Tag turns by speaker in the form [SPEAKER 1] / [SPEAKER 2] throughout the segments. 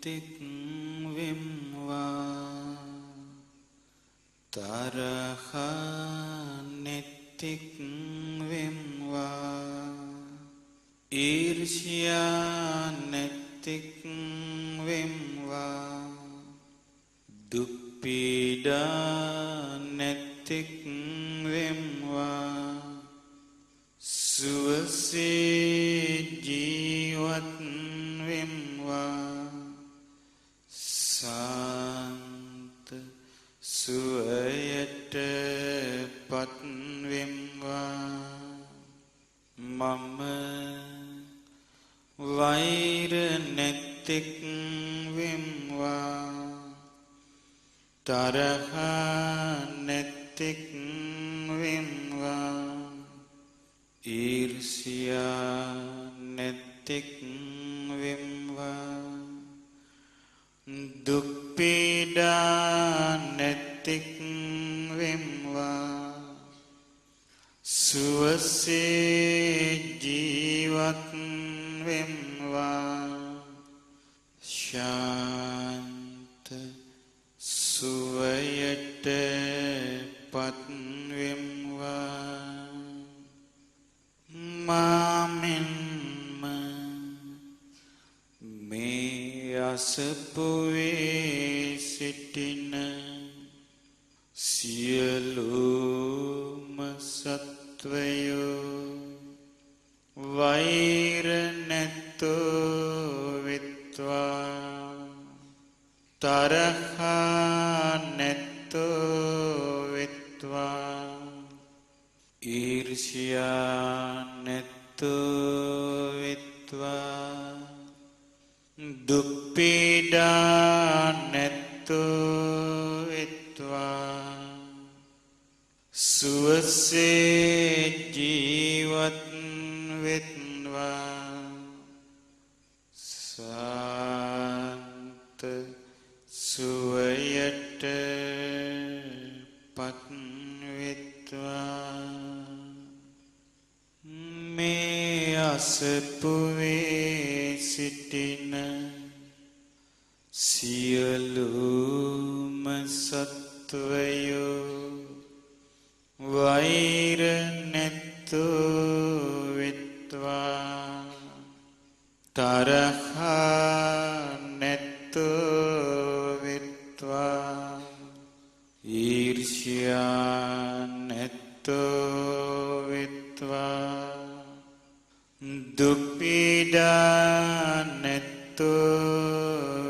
[SPEAKER 1] නෙත්තික් වෙම්වා තරහ නෙත්තික් වෙම්වා ඊර්ෂ්‍යා නෙත්තික් වෙම්වා දුක් පීඩා නෙත්තික් වෙම්වා සුවසේ ජීවත් වෙම්වා සාන්ත සුවයට පත් වෙම්වා මම වෛර නැත්තෙක් වෙම්වා තරහ නැත්තෙක් වෙම්වා ඊර්ෂ්‍යා නැත්තෙක් වෙම්වා දුක් පීඩා නැත්තෙක් වෙම්වා සුවසේ ජීවත් වෙම්වා ශාන්ත සුවයට පත් වෙම්වා මාමෙන්ම මේ අසපුවේ සිටින සියලුම සත්වයෝ වෛර නැත්තෝ වෙත්වා තරහ නැත්තෝ වෙත්වා ඊර්ෂ්‍යා නැත්තෝ වෙත්වා දුක් පීඩා නැත්තෝ වෙත්වා සුවසේ ජීවත් වෙත්වා සාන්ත සුවයට පත් වෙත්වා මේ අසපුවේ සිටින සියලුම සත්වයෝ වෛර නැත්තෝ වෙත්වා තරහ නැත්තෝ වෙත්වා ඊර්ෂ්‍යා නැත්තෝ වෙත්වා දුක් පීඩා නැත්තෝ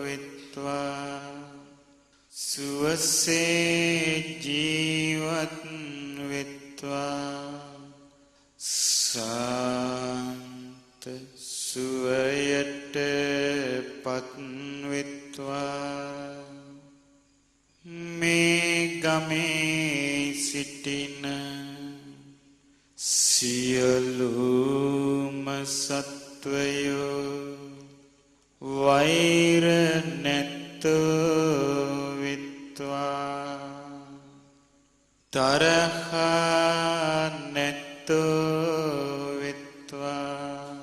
[SPEAKER 1] වෙත්වා සුවසේ ජීවත් වෙත්වා සාන්ත සුවයට පත් වෙත්වා මේ ගමේ සිටින සියලුම සත්වයෝ වෛර නැත්තෝ වෙත්වා තරහ නැත්තෝ වෙත්වා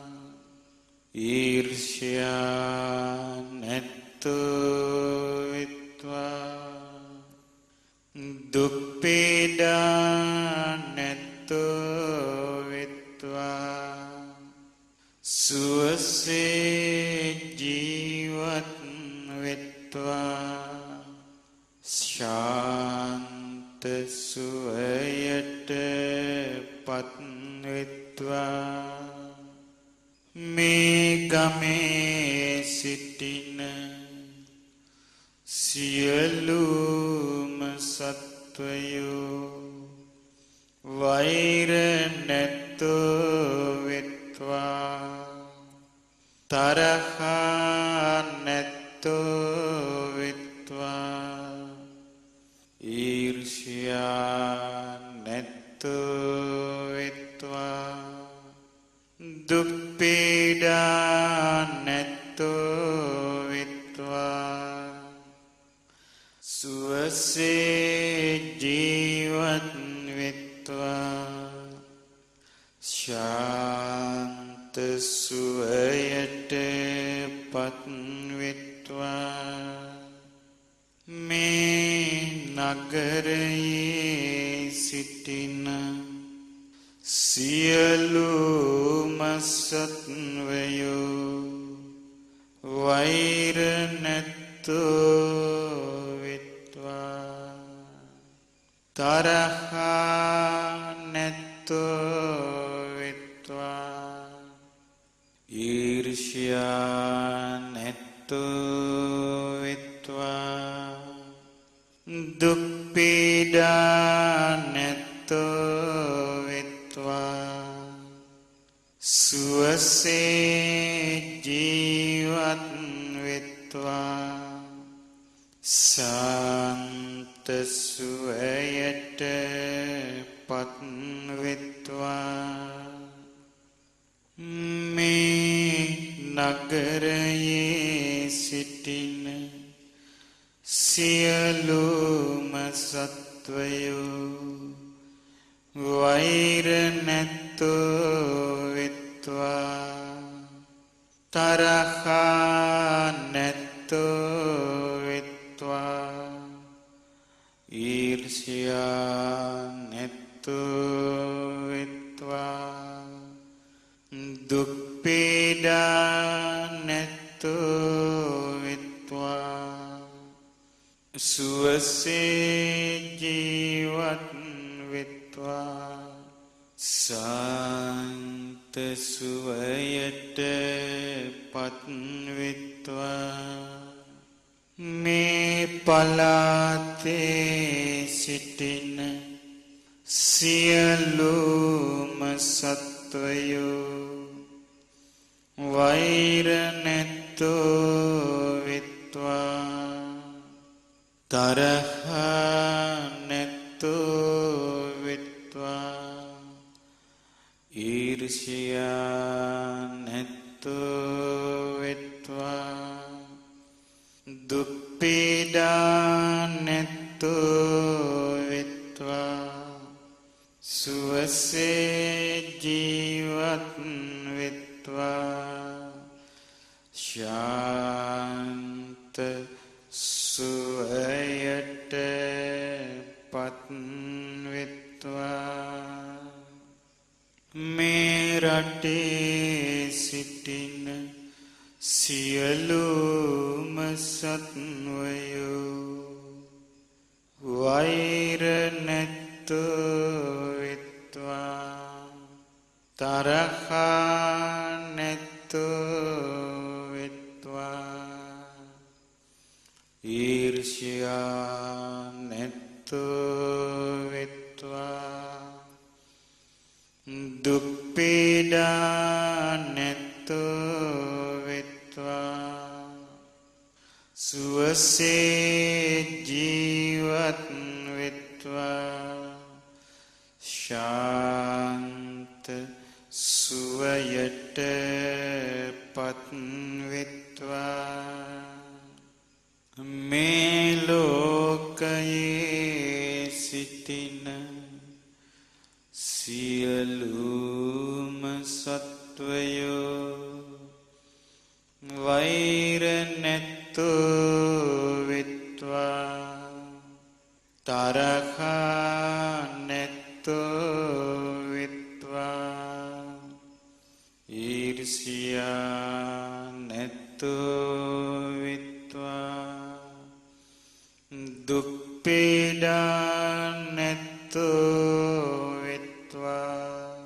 [SPEAKER 1] ඊර්ෂ්‍යා නැත්තෝ වෙත්වා දුක් පීඩා නැත්තෝ වෙත්වා සුවසේ ජීවත් වෙත්වා ශාන්ත සුවයට පත් වෙත්වා මේ ගමේ සිටින සියලුම සත්වයෝ වෛර නැත්තෝ වෙත්වා තරහ නැත්තෝ වෙත්වා ඊර්ෂ්‍යා නැත්තෝ වෙත්වා දුක් පීඩා නැත්තෝ වෙත්වා සුවසේ ජීවත් වෙත්වා ශාන්ත සුවයට පත් වෙත්වා නගරයේ සිටින සියලුම සත්වයෝ වෛර නැත්තෝ විත්වා තරහ නැත්තෝ විත්වා ඊර්ෂ්‍යා නැත්තෝ විත්වා දුක් පීඩා නැත්තෝ විත්වා සුවසේ ජීවත් විත්වා සාන්ත සුවයට පත් විත්වා මේ නගරයේ සිටින සියලුම සත්වයෝ වෛර නැත්තෝ විත්වා තරහ නැත්තෝ විත්වා ඊර්ෂ්‍යා නැත්තෝ විත්වා දුක් පීඩා නැත්තෝ විත්වා සුවසේ ජීවත් විත්වා සාන්ත සුවයට පත් විත්වා මේ පලාතේ සිටින සියලුම සත්වයෝ වෛර නැත්තෝ විත්වා තරහ නැත්තෝ විත්වා ඊර්ෂ්‍යා නැත්තෝ විත්වා දුක් පීඩා නැත්තෝ විත්වා සුවසේ ජීවත් විත්වා ශාන්ත සුවයට පත් විත්වා මේ රටේ සිටින සියලුම සත්වයෝ වෛර නැත්තෝ විත්වා තරහ නැත්තෝ විත්වා ඊර්ෂ්‍යා නැත්තෝ විත්වා දුක් පීඩා නැත්තෝ විත්වා සුවසේ ජීවත් විත්වා ශාන්ත සුවයට පත් විත්වා මේ ලෝකයේ සිටින සියලුම සත්වයෝ වෛර නැත්තෝ විත්වා තරහ නැත්තෝ විත්වා ඊර්ෂ්‍යා නැත්තෝ විත්වා දුක් පීඩා නැත්තෝ විත්වා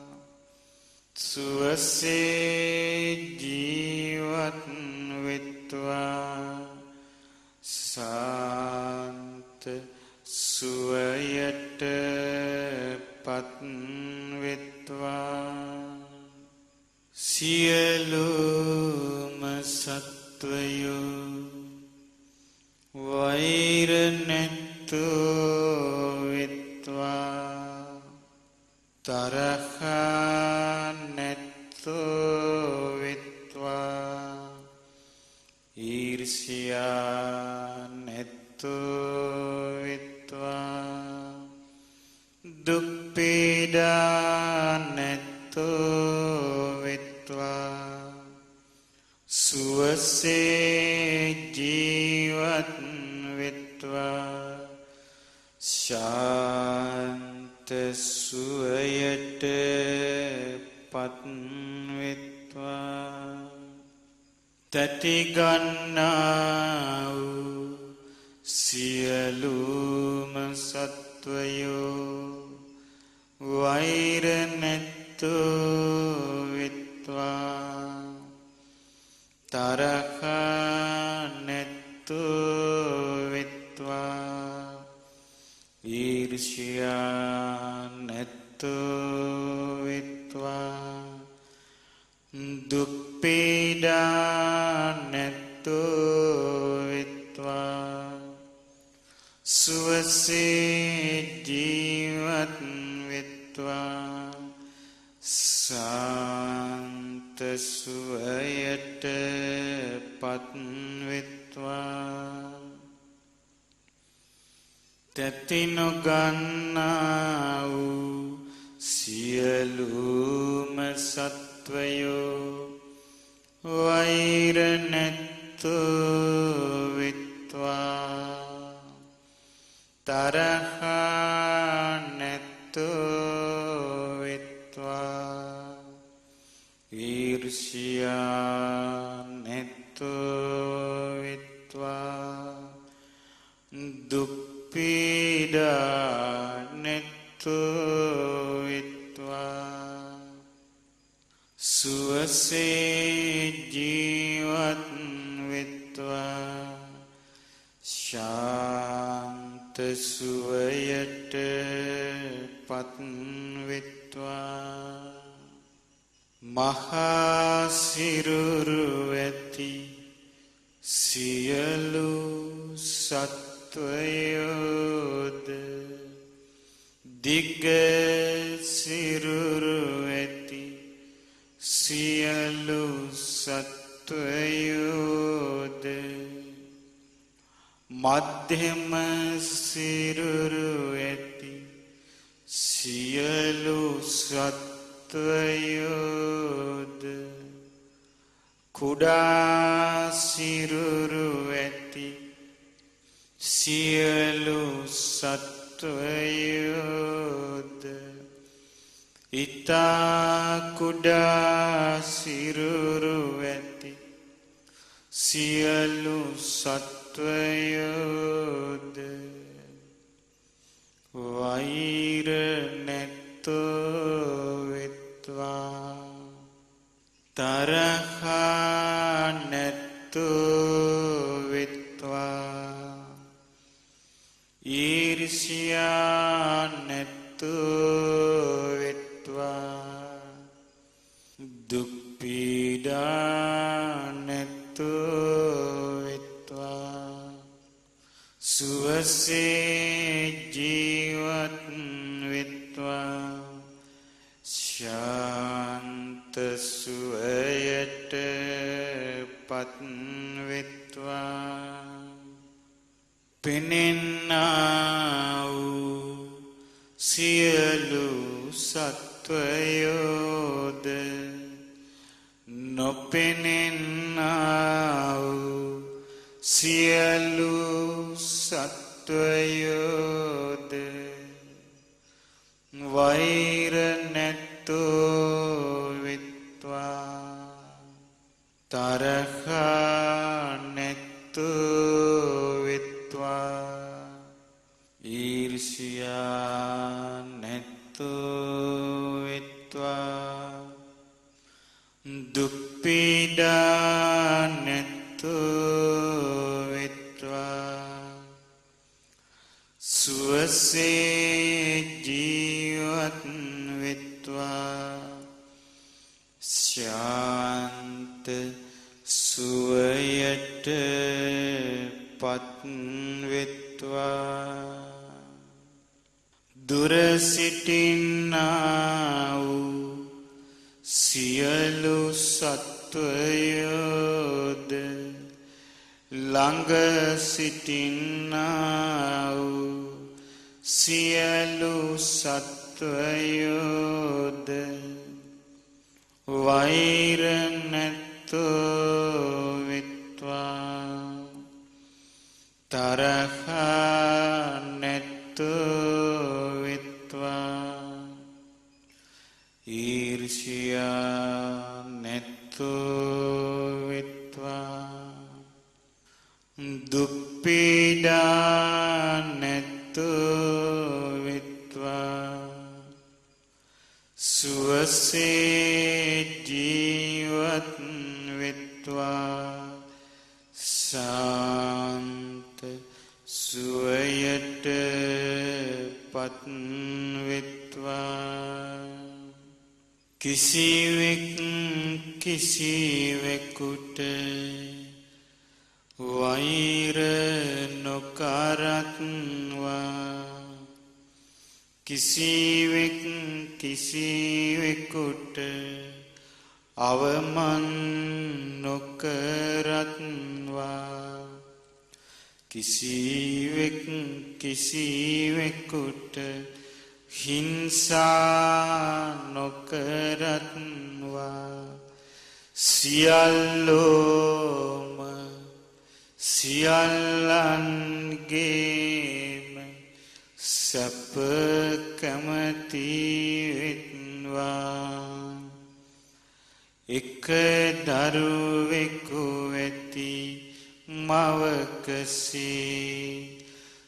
[SPEAKER 1] සුවසේ ජීවත් විත්වා සාන්ත සුවයට පත් විත්වා සියලුම සත්වයෝ වෛර නැත්තෝ විත්වා තරහ නැත්තෝ විත්වා ඊර්ෂ්‍යා නැත්තෝ විත්වා දුක් පීඩා නැත්තෝ විත්වා සුවසේ ජීවත් විත්වා වෙත්වා තැති ගන්නා වූ සියලුම සත්වයෝ වෛර නැත්තෝ වෙත්වා තරහ නැත්තෝ වෙත්වා ඊර්ෂ්‍යා නැත්තෝ වෙත්වා දුක් පීඩා නැත්තෝ වෙත්වා සුවසේ ජීවත් වෙත්වා සාන්ත සුවයට පත් වෙත්වා තැති නොගන්නා වූ සියලුම සත්වයෝ වෛර නැත්තෝ වෙත්වා තරහ නැත්තෝ වෙත්වා ඊර්ෂ්‍යා නැත්තෝ වෙත්වා දුක් පීඩා නැත්තෝ වෙත්වා සුවසේ ජීවත් වෙත්වා ශාන්ත සුවයට පත් වෙත්වා මහා සිරුරු ඇති සියලු සත්වයෝද දිග සිරුරු ඇති සියලු සත්වයෝද මධ්‍යම සිරුරු ඇති සියලු සත්වයෝද කුඩා සිරුරු ඇති සියලු සත්වයෝද ඉතා කුඩා සිරුරු ඇති සියලු සත්වයෝද වෛර නැත්තෝ වෙත්වා තරහ නැත්තෝ වෙත්වා ඊර්ෂ්‍යා නැත්තෝ වෙත්වා දුක් පීඩා නැත්තෝ වෙත්වා සුවසේ ජීවත් වෙත්වා ශාන්ත සුවයට පත් වෙත්වා පෙනෙන්නා වූ සියලු සත්වයෝද නොපෙනෙන්නා වූ සියලු සත්වයෝද වෛර නැත්තෝ වෙත්වා තරහ නැත්තෝ වෙත්වා ඊර්ෂ්‍යා නැත්තෝ වෙත්වා දුක් පීඩා නැත්තෝ වෙත්වා සුවසේ ජීවත් වෙත්වා ශාන්ත සුවයට පත් වෙත්වා දුර සිටින්නා වූ සියලු සත්වයෝද ළඟ සිටින්නා වූ සියලු සත්වයෝද වෛර නැත්තෝ වෙත්වා තරහ නැත්තෝ වෙත්වා ඊර්ෂ්‍යා නැත්තෝ විත්වා දුක් පීඩා නැත්තෝ විත්වා සුවසේ ජීවත් විත්වා සාන්ත සුවයට පත් විත්වා කිසිවෙක් කිසිවෙකුට වෛර නොකරත්වා කිසිවෙක් කිසිවෙකුට අවමන් නොකරත්වා කිසිවෙක් කිසිවෙකුට හිංසා නොකරත්වා සියල්ලෝම සියල්ලන්ගේම සැප කැමති වෙත්වා එක දරුවෙකු වෙති මවකසේ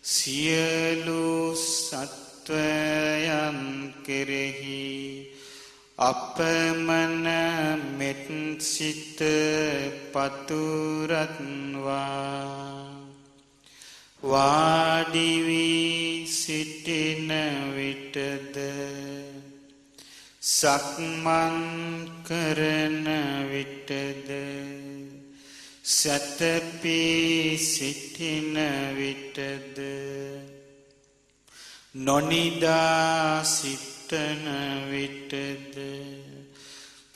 [SPEAKER 1] සියලු සත්වයන් කෙරෙහි අපමණ මෙත් සිත පතුරත්වා වාඩි වී සිටින විටද සක්මන් කරන විටද සැතපී සිටින විටද නොනිදා සිටන විටද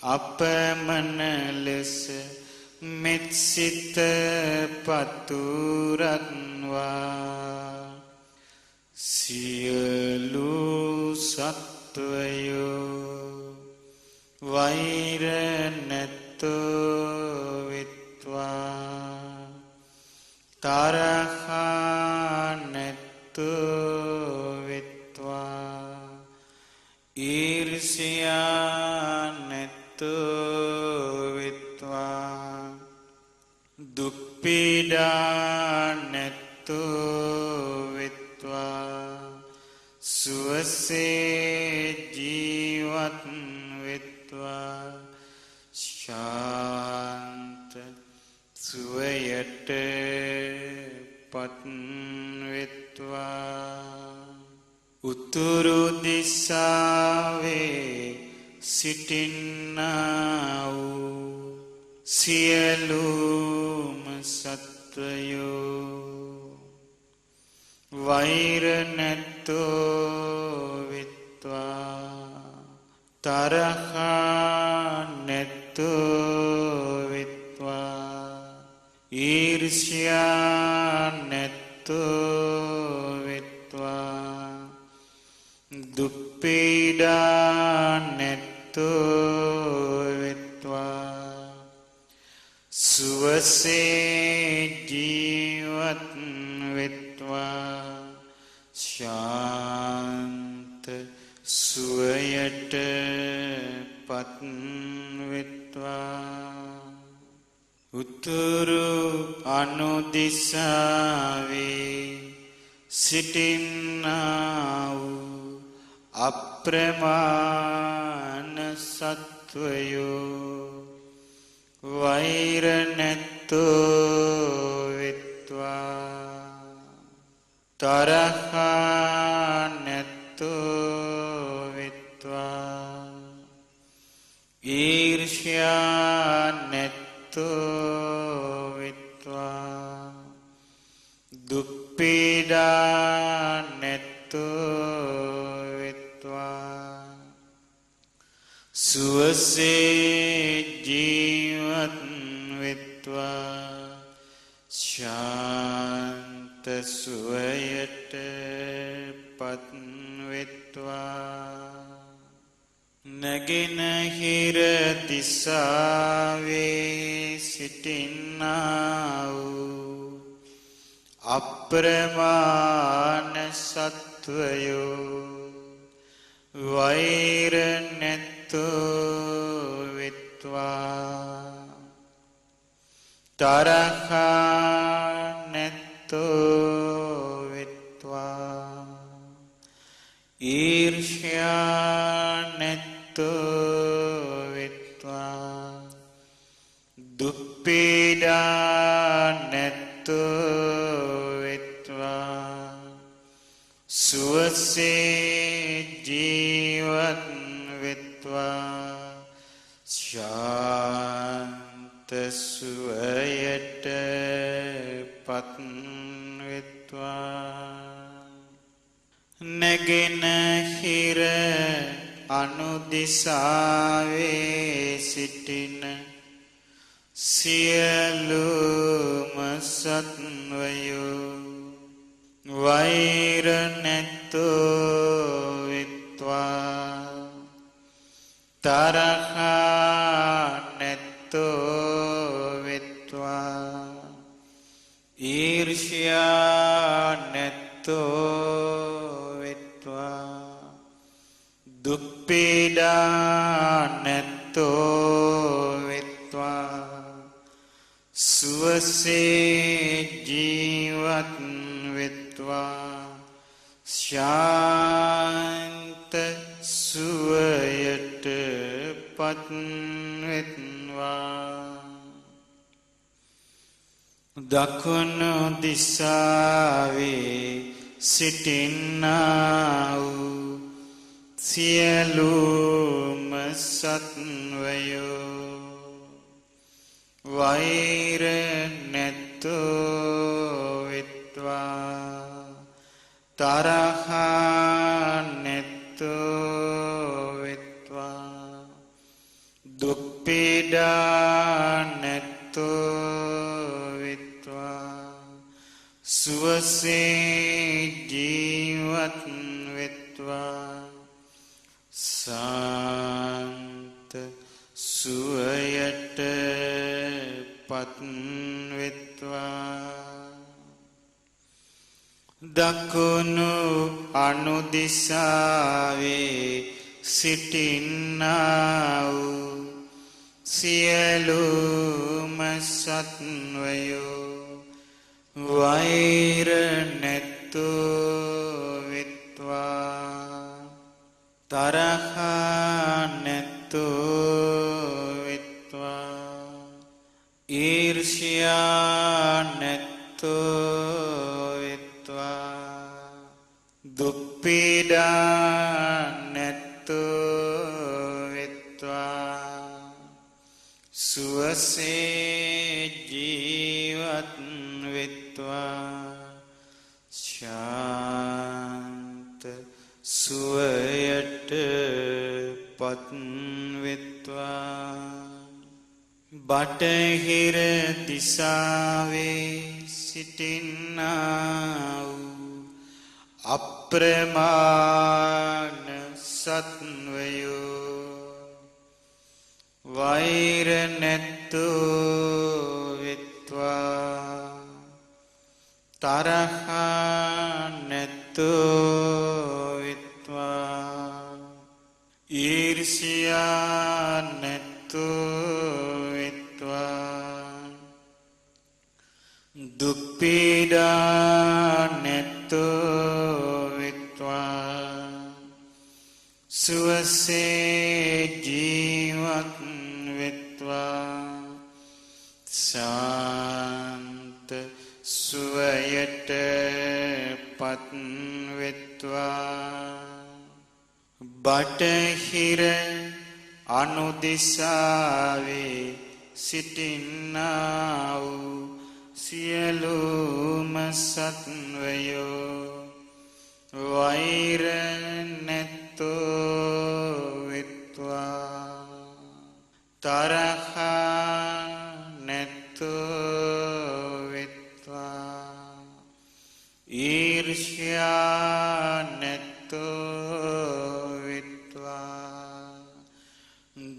[SPEAKER 1] අපමණ ලෙස මෙත් සිත පතුරත්වා සියලු සත්වයෝ වෛර නැත්තෝ විත්වා තරහා නැත්තෝ විත්වා ඊර්ෂ්‍යා නැත්තෝ විත්වා දුක් පීඩා නැත්තෝ විත්වා සුවසේ ජීවත් විත්වා ශාන්ත සුවයට පත් විත්වා උතුරු දිසාවේ සිටින්නා වූ සියලුම සත්වයෝ වෛර නැත්තෝ විත්වා තරහා නැත්තෝ විත්වා ඊර්ෂ්‍යා නැත්තෝ විත්වා දුක් පීඩා නැත්තෝ විත්වා සුවසේ ජීවත් විත්වා ශාන්ත සුවයට පත් විත්වා උතුරු අනුදිසාවේ සිටින්නා වූ අප්‍රමාණ සත්වයෝ වෛර නැත්තෝ විත්වා තරහා නැත්තෝ විත්වා ඊර්ෂ්‍යා නැත්තෝ විත්වා දුක් පීඩා නැත්තෝ විත්වා සුවසේ ජීවත් විත්වා ශාන්ත සුවයට පත් විත්වා නැගෙනහිර දිසාවේ සිටින්නා වූ අප්‍රමාණ සත්වයෝ වෛර නැත්තෝ විත්වා තරහා නැත්තෝ විත්වා ඊර්ෂ්‍යා නැත්තෝ විත්වා දුප්පීඩා නැත්තෝ විත්වා සුවසේ ජීවත් විත්වා ශාන්ත සුවයට පත් විත්වා නැගෙනහිර අනුදිසාවේ සිටින සියලුම සත්වයෝ වෛර නැත්තෝ විත්වා තරහා නැත්තෝ විත්වා ඊර්ෂ්‍යා නැත්තෝ විත්වා දුප්පීඩා නැත්තෝ විත්වා සුවසේ ජීවත් විත්වා ශාන්ත සුවයට පත් විත්වා දකුණු දිසාවේ සිටින්නා වූ සියලුම සත්වයෝ වෛර නැත්තෝ විත්වා තරහා නැත්තෝ විත්වා දුප්පීඩා නැත්තෝ විත්වා සුවසේ ජීවත් විත්වා සාන්ත සුවයට පත් විත්වා දකුණු අනුදිසාවේ සිටින්නා වූ සියලුම සත්වයෝ වෛර නැත්තෝ විත්වා තරහා නැත්තෝ විත්වා ඊර්ෂ්‍යා නැත්තෝ විත්වා දුප්පීඩා නැත්තෝ විත්වා සුවසේ ජීවත් විත්වා ශාන්ත සුවයට පත් විත්වා බටහිර දිසාවේ සිටින්නා වූ අප්‍රමාණ සත්වයෝ වෛර නැත්තෝ විත්වා තරහා නැත්තෝ විත්වා ඊර්ෂ්‍යා නැත්තෝ විත්වා දුප්පීඩා නැත්තෝ විත්වා සුවසේ ජීවත් විත්වා ශාන්ත සුවයට පත් විත්වා බටහිර අනුදිසාවේ සිටින්නා වූ සියලුම සත්වයෝ වෛර නැත්තෝ විත්වා තරහා නැත්තෝ විත්වා ඊර්ෂ්‍යා නැත්තෝ විත්වා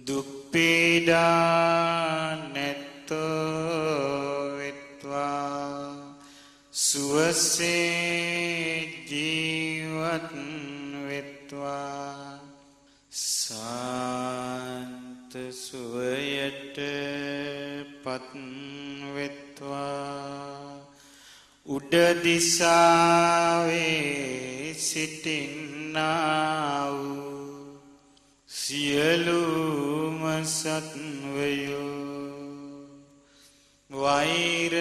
[SPEAKER 1] දුප්පීඩා නැත්තෝ විත්වා සුවසේ ජීවත් විත්වා සාන්ත සුවය සුවයට පත්වෙත්වා උඩ දිසාවේ සිටින්නා වූ සියලුම සත්වයෝ වෛර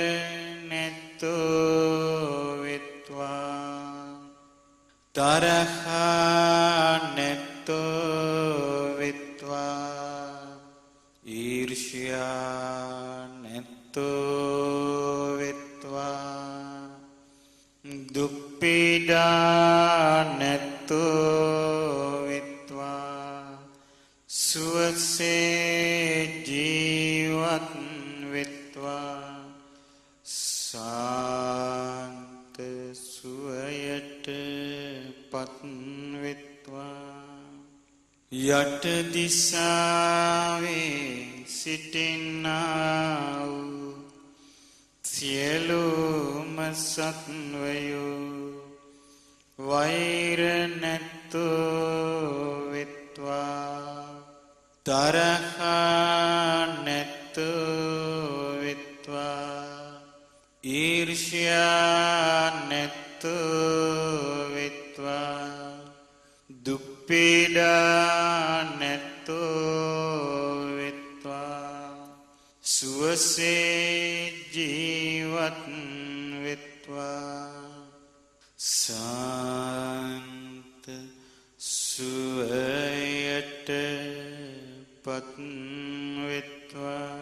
[SPEAKER 1] නැත්තෝ වෙත්වා තරහා නැත්තෝ වෙත්වා ඊර්ෂ්‍යා නැත්තෝ වෙත්වා දුක් පීඩා නැත්තෝ වෙත්වා සුවසේ ජීවත් වෙත්වා සාන්ත සුවයට පත්වෙත්වා යට දිසාවේ සිටින්නා වූ සියලුම සත්වයෝ වෛර නැත්තෝ වෙත්වා තරහා නැත්තෝ වෙත්වා ඊර්ෂ්‍යා නැත්තෝ වෙත්වා දුක් පීඩා නැත්තෝ වෙත්වා සුවසේ ජීවත් වෙත්වා සාන්ත සුවයට පත්වෙත්වා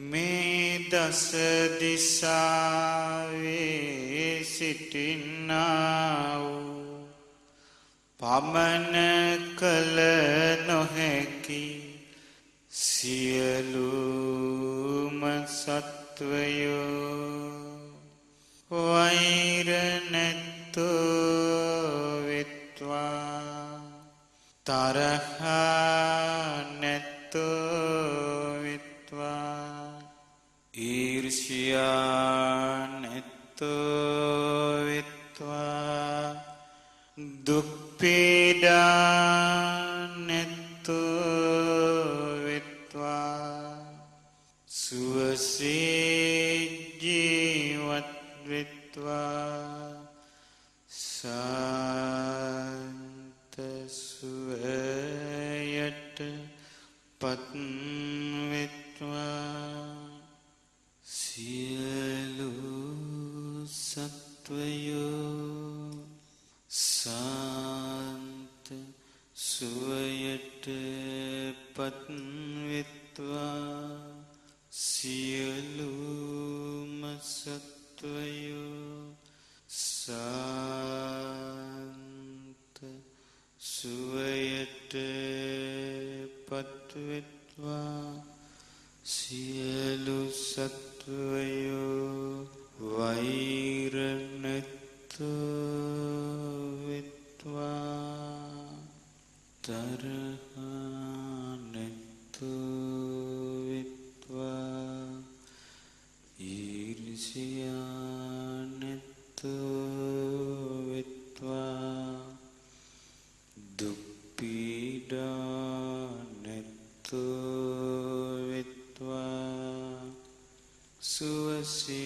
[SPEAKER 1] මේ දස දිසාවේ සිටින්නා වූ පමන කල නොහැකි සියලුම සත්වයෝ වෛර නැත්තෝ වෙත්වා තරහා නැත්තෝ වෙත්වා ඊර්ෂ්‍යා නැත්තෝ වෙත්වා දුක් පීඩා නැත්තෝ වෙත්වා සුවසේ ජීවත් වෙත්වා සාන්ත සුවයට පත්වෙත්වා සියලු සත්වයෝ සාන්ත සුවයට පත්වෙත්වා සියලුම සත්වයෝ සාන්ත සුවයට පත්වෙත්වා සියලු සත්වයෝ වෛර නැත්තෝ වෙත්වා තරහා නැත්තෝ වෙත්වා ඊර්ෂ්‍යා නැත්තෝ වෙත්වා දුක් පීඩා නැත්තෝ වෙත්වා සුවසේ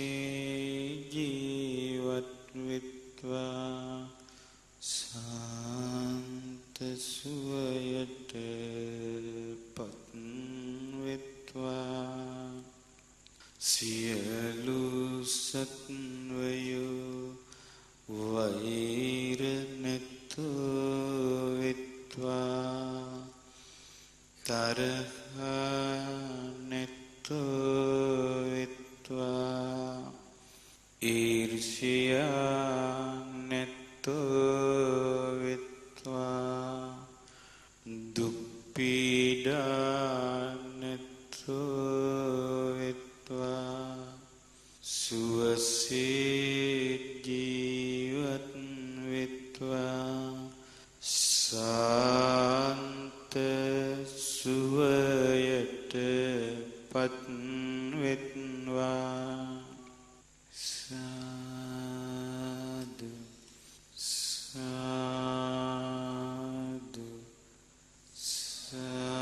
[SPEAKER 1] ජීවත් වෙත්වා සාන්ත සුවයට පත්වෙත්වා සියලු සත්වයෝ වෛර නැත්තෝ වෙත්වා තරහා නැත්තෝ වෙත්වා ඊර්ෂ්‍යා නැත්තෝ වෙත්වා දුක් පීඩා නැත්තෝ වෙත්වා සුවසේ ජීවත් වෙත්වා සාන්ත සුවයට පත්වෙත්වා සාදු සාදු සාදු